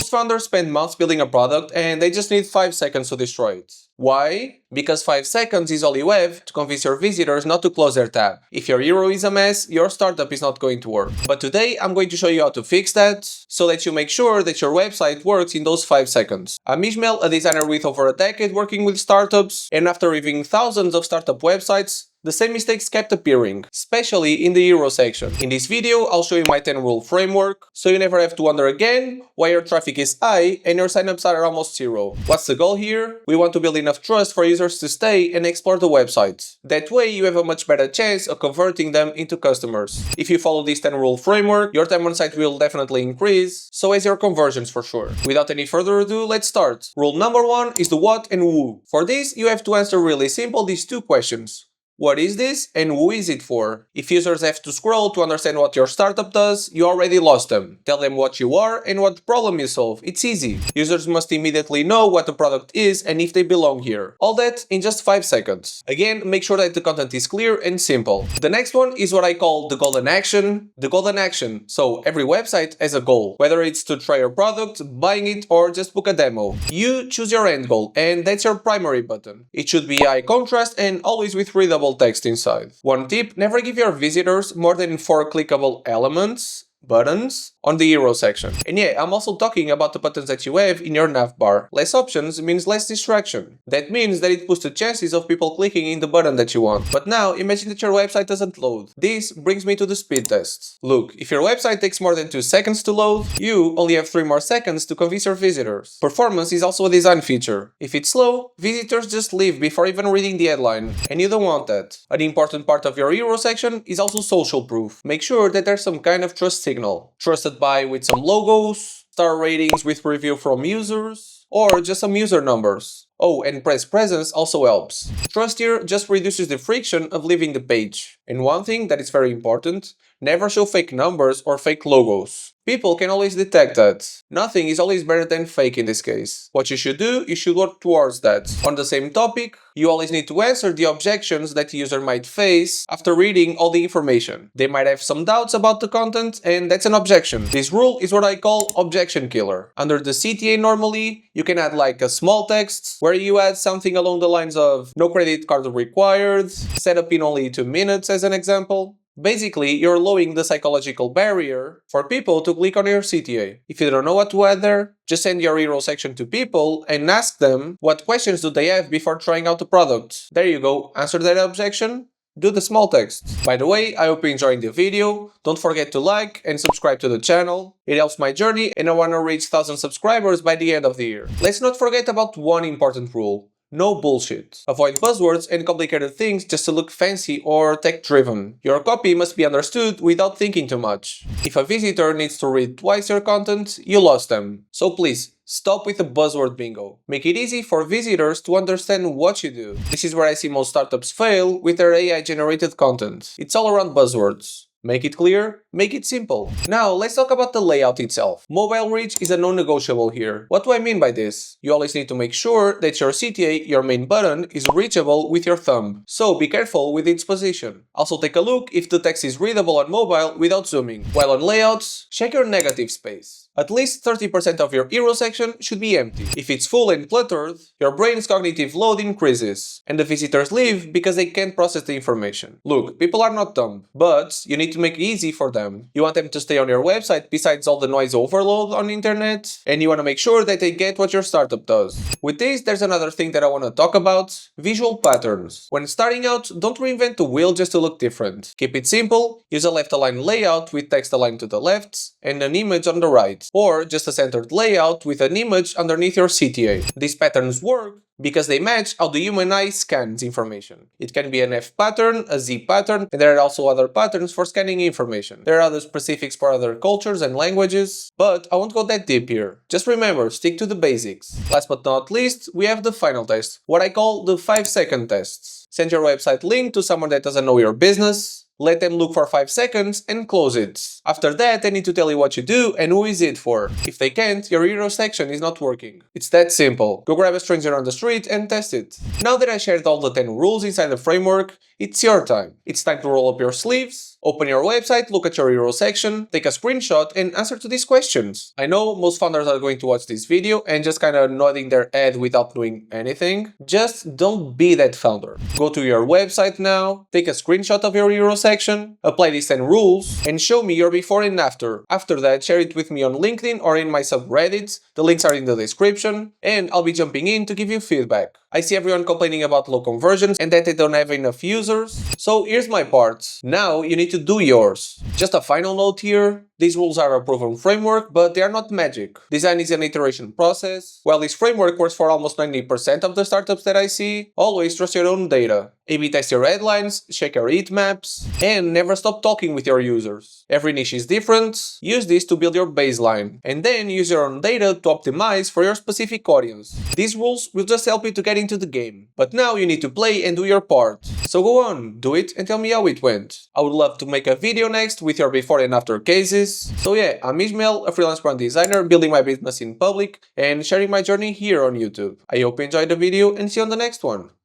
Most founders spend months building a product and they just need 5 seconds to destroy it. Why? Because 5 seconds is all you have to convince your visitors not to close their tab. If your hero is a mess, your startup is not going to work. But today I'm going to show you how to fix that, so that you make sure that your website works in those 5 seconds. I'm Ismael, a designer with over a decade working with startups, and after reviewing thousands of startup websites, the same mistakes kept appearing, especially in the hero section. In this video, I'll show you my 10-rule framework, so you never have to wonder again why your traffic is high and your signups are almost zero. What's the goal here? We want to build enough trust for users to stay and explore the website. That way, you have a much better chance of converting them into customers. If you follow this 10-rule framework, your time on site will definitely increase, so as your conversions for sure. Without any further ado, let's start. Rule number 1 is the what and who. For this, you have to answer really simple these 2 questions. What is this and who is it for? If users have to scroll to understand what your startup does, you already lost them. Tell them what you are and what problem you solve. It's easy. Users must immediately know what the product is and if they belong here. All that in just 5 seconds. Again, make sure that the content is clear and simple. The next one is what I call the golden action. The golden action. So every website has a goal. Whether it's to try your product, buying it, or just book a demo. You choose your end goal and that's your primary button. It should be high contrast and always with readable text inside. One tip, never give your visitors more than 4 clickable elements, buttons, on the hero section. And yeah, I'm also talking about the buttons that you have in your nav bar. Less options means less distraction. That means that it boosts the chances of people clicking in the button that you want. But now, imagine that your website doesn't load. This brings me to the speed test. Look, if your website takes more than 2 seconds to load, you only have 3 more seconds to convince your visitors. Performance is also a design feature. If it's slow, visitors just leave before even reading the headline. And you don't want that. An important part of your hero section is also social proof. Make sure that there's some kind of trust signal. Trusted by with some logos, star ratings with review from users, or just some user numbers. Oh, and press presence also helps. Trust here just reduces the friction of leaving the page. And one thing that is very important, never show fake numbers or fake logos. People can always detect that. Nothing is always better than fake in this case. What you should do, you should work towards that. On the same topic, you always need to answer the objections that the user might face after reading all the information. They might have some doubts about the content, and that's an objection. This rule is what I call objection killer. Under the CTA normally, you can add like a small text, where you add something along the lines of no credit card required, set up in only 2 minutes as an example. Basically, you're lowering the psychological barrier for people to click on your CTA. If you don't know what to add there, just send your hero section to people and ask them what questions do they have before trying out the product. There you go, answer that objection, do the small text. By the way, I hope you enjoyed the video. Don't forget to like and subscribe to the channel. It helps my journey and I want to reach 1,000 subscribers by the end of the year. Let's not forget about one important rule. No bullshit. Avoid buzzwords and complicated things just to look fancy or tech-driven. Your copy must be understood without thinking too much. If a visitor needs to read twice your content, you lost them. So please, stop with the buzzword bingo. Make it easy for visitors to understand what you do. This is where I see most startups fail with their AI-generated content. It's all around buzzwords. Make it clear, make it simple. Now, let's talk about the layout itself. Mobile reach is a non-negotiable here. What do I mean by this? You always need to make sure that your CTA, your main button, is reachable with your thumb. So be careful with its position. Also take a look if the text is readable on mobile without zooming. While on layouts, check your negative space. At least 30% of your hero section should be empty. If it's full and cluttered, your brain's cognitive load increases, and the visitors leave because they can't process the information. Look, people are not dumb, but you need to make it easy for them. You want them to stay on your website besides all the noise overload on the internet, and you want to make sure that they get what your startup does. With this, there's another thing that I want to talk about, visual patterns. When starting out, don't reinvent the wheel just to look different. Keep it simple, use a left-aligned layout with text aligned to the left, and an image on the right. Or just a centered layout with an image underneath your CTA. These patterns work because they match how the human eye scans information. It can be an F pattern, a Z pattern, and there are also other patterns for scanning information. There are other specifics for other cultures and languages, but I won't go that deep here. Just remember, stick to the basics. Last but not least, we have the final test, what I call the 5-second tests. Send your website link to someone that doesn't know your business, let them look for 5 seconds and close it. After that, they need to tell you what you do and who is it for. If they can't, your hero section is not working. It's that simple. Go grab a stranger on the street and test it. Now that I shared all the 10 rules inside the framework, it's your time. It's time to roll up your sleeves, Open your website, look at your hero section, take a screenshot, and answer to these questions. I know most founders are going to watch this video and just kind of nodding their head without doing anything. Just don't be that founder. Go to your website now, take a screenshot of your hero section, apply these 10 rules, and show me your before and after. After that, share it with me on LinkedIn or in my subreddits. The links are in the description, and I'll be jumping in to give you feedback. I see everyone complaining about low conversions and that they don't have enough users. So here's my part. Now you need to do yours. Just a final note here. These rules are a proven framework, but they are not magic. Design is an iteration process. While this framework works for almost 90% of the startups that I see, always trust your own data. A/B test your headlines, check your heat maps, and never stop talking with your users. Every niche is different. Use this to build your baseline, and then use your own data to optimize for your specific audience. These rules will just help you to get into the game. But now you need to play and do your part. So go on, do it and tell me how it went. I would love to make a video next with your before and after cases. So yeah, I'm Ismael, a freelance brand designer building my business in public and sharing my journey here on YouTube. I hope you enjoyed the video and see you on the next one.